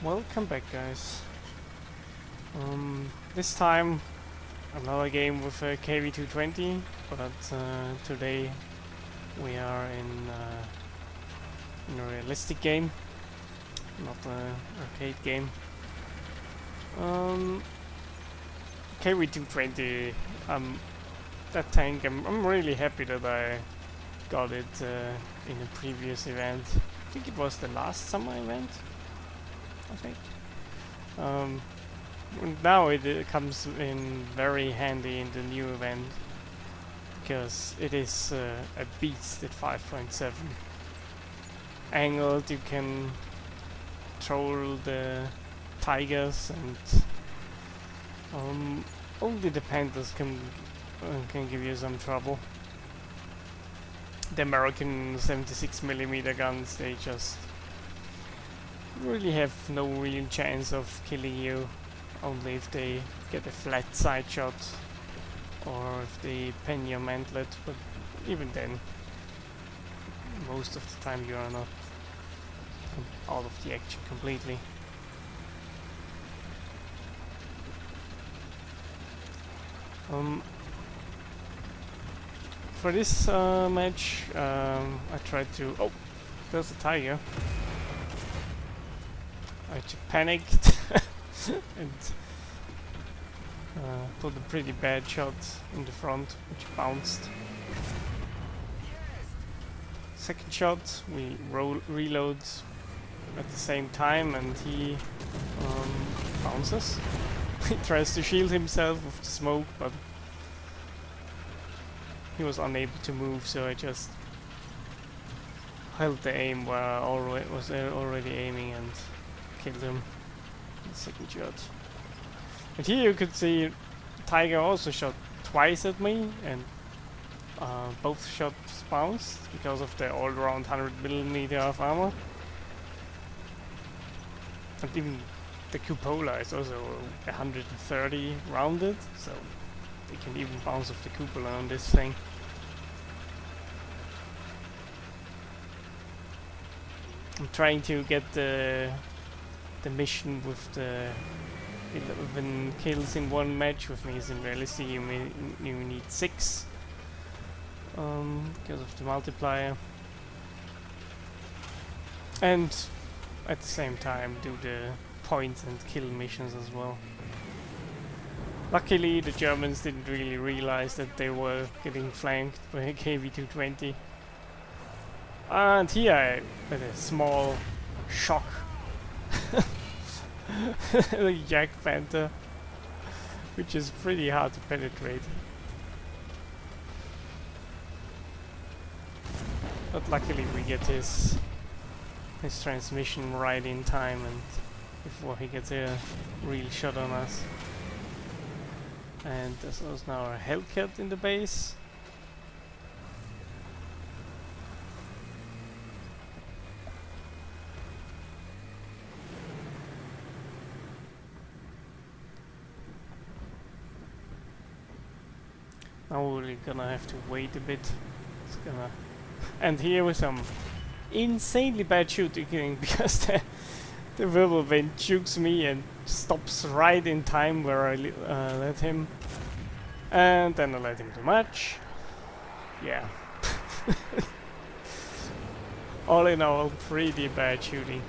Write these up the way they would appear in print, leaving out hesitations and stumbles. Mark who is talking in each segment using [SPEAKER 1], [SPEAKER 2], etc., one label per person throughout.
[SPEAKER 1] Welcome back, guys. This time another game with a KV-220, but today we are in a realistic game, not an arcade game. KV-220, that tank, I'm really happy that I got it in a previous event. I think it was the last summer event, I think. Now it comes in very handy in the new event because it is a beast at 5.7 angled. You can troll the tigers, and only the panthers can give you some trouble. The American 76mm guns, they just really have no real chance of killing you, only if they get a flat side shot or if they pen your mantlet, but even then most of the time you are not out of the action completely. For this match I tried to... oh, there's a tiger. I just panicked and put a pretty bad shot in the front, which bounced. Second shot, we reload at the same time, and he bounces. He tries to shield himself with the smoke, but he was unable to move, so I just held the aim where I was already aiming and killed him in the second shot. And here you could see Tiger also shot twice at me, and both shots bounced because of the all-round 100mm of armor. And even the cupola is also 130 rounded, so they can even bounce off the cupola on this thing. I'm trying to get the mission with the 11 kills in one match. With me is in realistic, you need 6 because of the multiplier, and at the same time do the point and kill missions as well. Luckily the Germans didn't really realize that they were getting flanked by a KV-220, and here I had a small shock. The Jack Panther, which is pretty hard to penetrate. But luckily we get his transmission right in time, and before he gets a real shot on us. And there's also now a Hellcat in the base. Now we're gonna have to wait a bit. It's gonna end here with some insanely bad shooting because the whirlwind jukes me and stops right in time where I let him, and then I let him too much. Yeah. All in all, pretty bad shooting.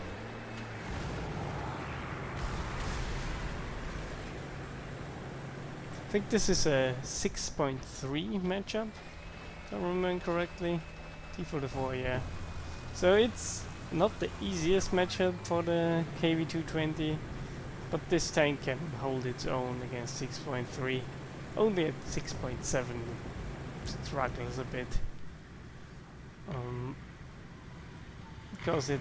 [SPEAKER 1] I think this is a 6.3 matchup, if I remember correctly. T44, yeah. So it's not the easiest matchup for the KV-220, but this tank can hold its own against 6.3. Only at 6.7 it struggles a bit. Because it,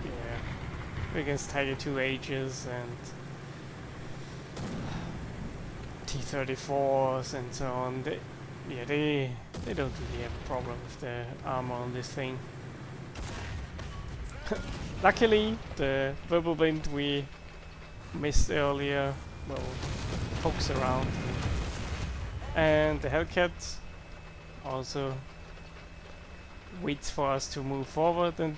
[SPEAKER 1] yeah, against Tiger 2Hs and T-34s and so on, they don't really have a problem with the armor on this thing. Luckily, the whirlwind we missed earlier, well, pokes around, and the Hellcat also waits for us to move forward, and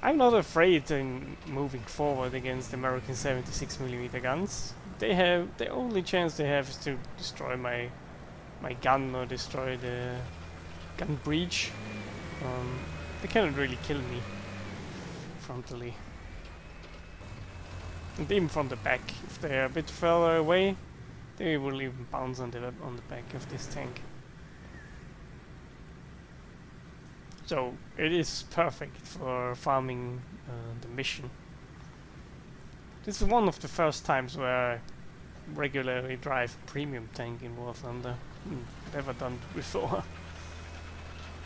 [SPEAKER 1] I'm not afraid in moving forward against American 76mm guns. The only chance they have is to destroy my gun or destroy the gun breach. They cannot really kill me frontally. And even from the back, if they're a bit further away, they will even bounce on the back of this tank. So it is perfect for farming the mission. This is one of the first times where I regularly drive premium tank in War Thunder. Never done it before.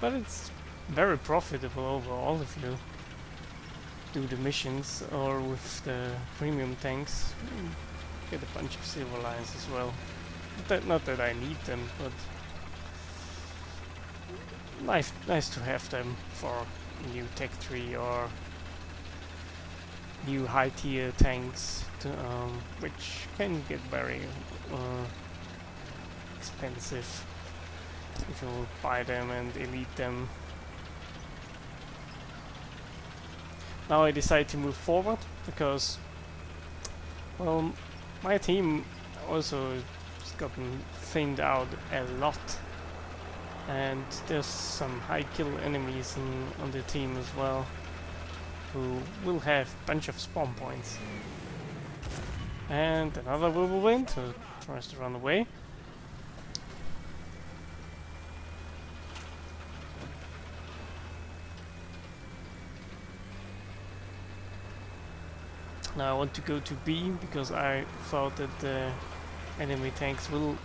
[SPEAKER 1] But it's very profitable overall if you do the missions or with the premium tanks. Get a bunch of silver lines as well. Not that I need them, but nice to have them for new tech tree or new high tier tanks, which can get very expensive if you buy them and elite them. Now I decide to move forward because, well, my team also has gotten thinned out a lot, and there's some high kill enemies on the team as well, who will have a bunch of spawn points. And another whirlwind who tries to run away. Now I want to go to B because I thought that the enemy tanks will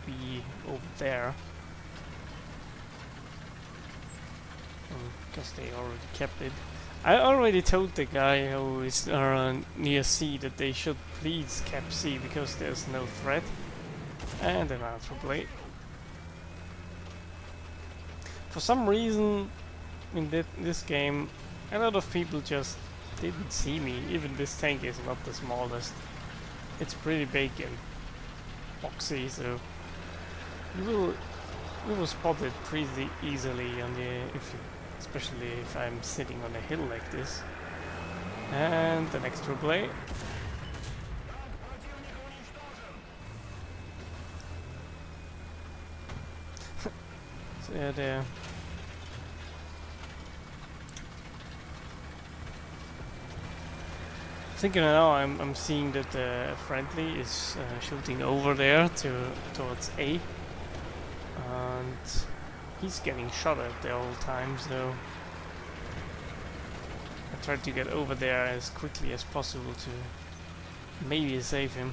[SPEAKER 1] be over there, because they already kept it. I already told the guy who is near C that they should please cap C because there's no threat. And an alpha blade. For some reason in this game a lot of people just didn't see me. Even this tank is not the smallest. It's pretty big and boxy, so you will spot it pretty easily on the especially if I'm sitting on a hill like this. And an extra blade. So yeah, there. Thinking now, I'm seeing that the friendly is shooting over there towards A, and he's getting shot at the whole time. So I tried to get over there as quickly as possible to maybe save him.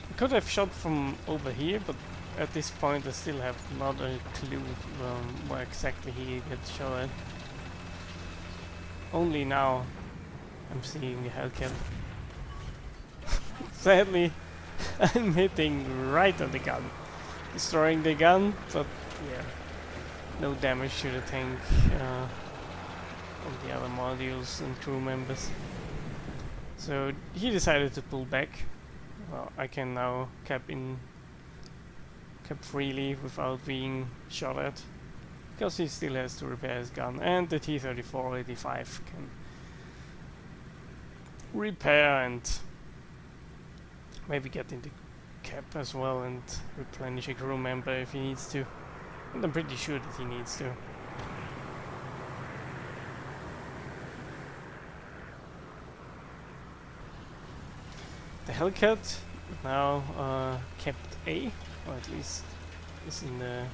[SPEAKER 1] I could have shot from over here, but at this point I still have not a clue where exactly he gets shot at. Only now I'm seeing the Hellcat. Sadly, I'm hitting right on the gun, destroying the gun, but yeah, no damage to the tank on the other modules and crew members. So he decided to pull back. Well, I can now cap freely without being shot at, because he still has to repair his gun, and the T-34-85 can repair and maybe get into cap as well and replenish a crew member if he needs to. And I'm pretty sure that he needs to. The Hellcat now kept A, or at least is in the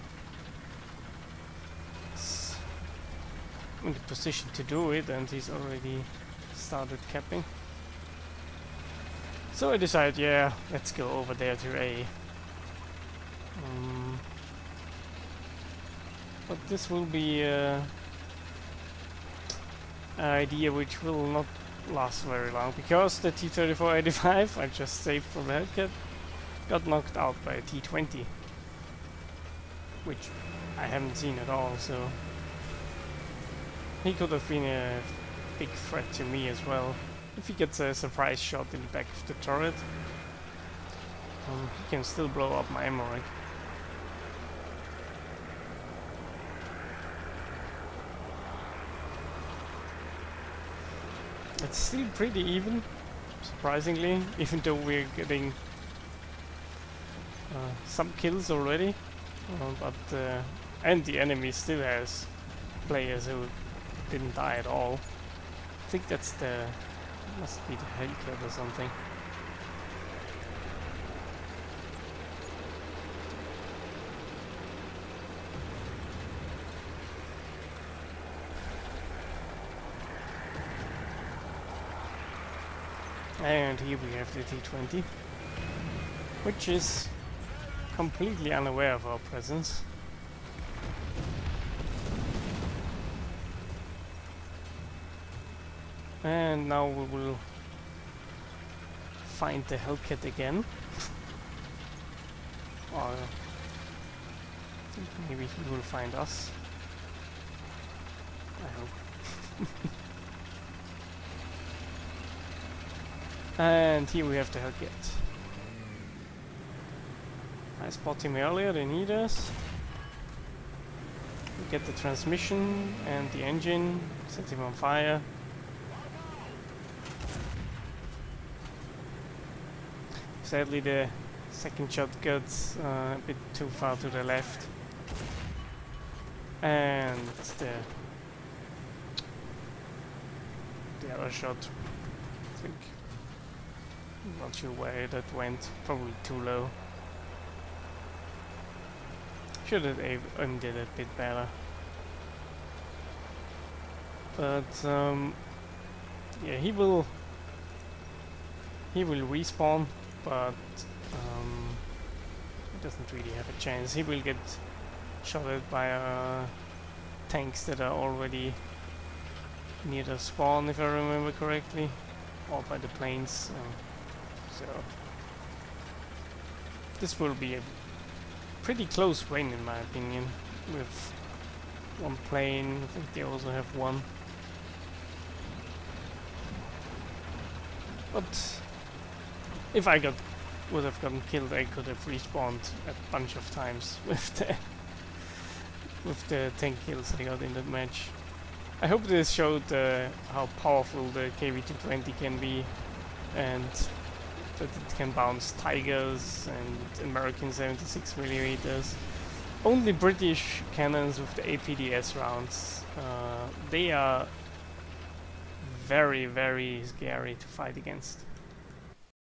[SPEAKER 1] position to do it, and he's already started capping. So I decided, yeah, let's go over there to A. But this will be an idea which will not last very long, because the T-34-85 I just saved from the Hellcat got knocked out by a T-20, which I haven't seen at all, so he could have been a big threat to me as well. If he gets a surprise shot in the back of the turret, he can still blow up my ammo rack. it's still pretty even, surprisingly, even though we're getting some kills already. And the enemy still has players who didn't die at all. I think that's the... must be the Hellcat or something. And here we have the T-20, which is completely unaware of our presence. And now we will find the Hellcat again. Or I think maybe he will find us. I hope. And here we have the Hellcat. I spot him earlier than he does. We get the transmission and the engine, set him on fire. Sadly the second shot gets a bit too far to the left. And the other shot, I think. I'm not sure where that went, probably too low. Should have aimed it a bit better. But yeah, he will respawn, but he doesn't really have a chance. He will get shot at by tanks that are already near the spawn, if I remember correctly, or by the planes. So this will be a pretty close win in my opinion, with one plane. I think they also have one. But if I would have gotten killed, I could have respawned a bunch of times with the 10 kills I got in that match. I hope this showed how powerful the KV-220 can be, and that it can bounce Tigers and American 76mm. Only British cannons with the APDS rounds. They are very, very scary to fight against.